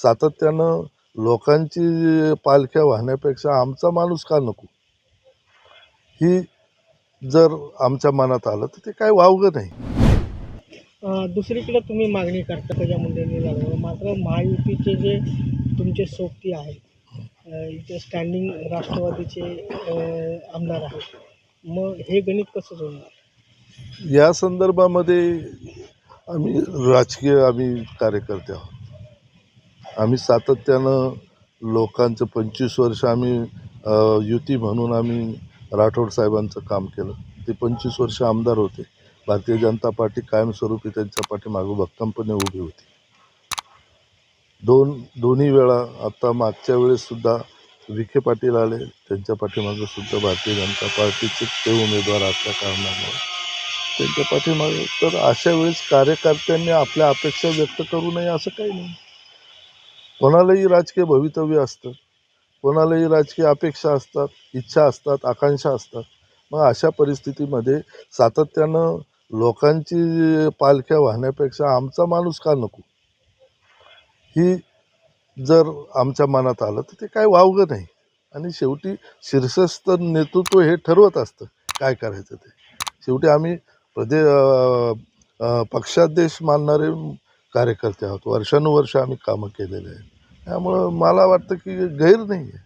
सातत्यानं लोकांची पालख्या वाहण्यापेक्षा आमचा माणूस का नको, ही जर आमच्या मनात आलं तर ते काही वावगं नाही. दुसरीकडे तुम्ही मागणी करता पंकजा मुंडेंनी लागलं, मात्र महायुतीचे जे तुमचे सोबती आहेत, इथे स्टँडिंग राष्ट्रवादीचे आमदार आहेत, मग हे गणित कसं जुळणार? या संदर्भामध्ये आम्ही कार्यकर्ते आहोत. आम्ही सातत्यानं लोकांचं 25 वर्ष आम्ही युती म्हणून आम्ही राठोड साहेबांचं काम केलं. ते 25 वर्ष आमदार होते. भारतीय जनता पार्टी कायमस्वरूपी त्यांच्या पाठीमागं भक्कमपणे उभी होती. दोन्ही वेळा, आता मागच्या वेळेससुद्धा विखे पाटील आले, त्यांच्या पाठीमागं सुद्धा भारतीय जनता पार्टीचे ते उमेदवार असल्या कारणामुळे त्यांच्या पाठीमागे. तर अशा वेळेस कार्यकर्त्यांनी आपल्या अपेक्षा व्यक्त करू नये असं काही नाही. कोणालाही राजकीय भवितव्य असतं, कोणालाही राजकीय अपेक्षा असतात, इच्छा असतात, आकांक्षा असतात. मग अशा परिस्थितीमध्ये सातत्यानं लोकांची पालख्या वाहण्यापेक्षा आमचा माणूस का नको, ही जर आमच्या मनात आलं तर ते काही वावगं नाही. आणि शेवटी शीर्षस्थ नेतृत्व हे ठरवत असतं काय करायचं ते. शेवटी आम्ही पक्षादेश मानणारे कार्यकर्ते आहोत. वर्षानुवर्ष आम्ही कामं केलेले आहेत. त्यामुळं मला वाटतं की गैर नाही आहे.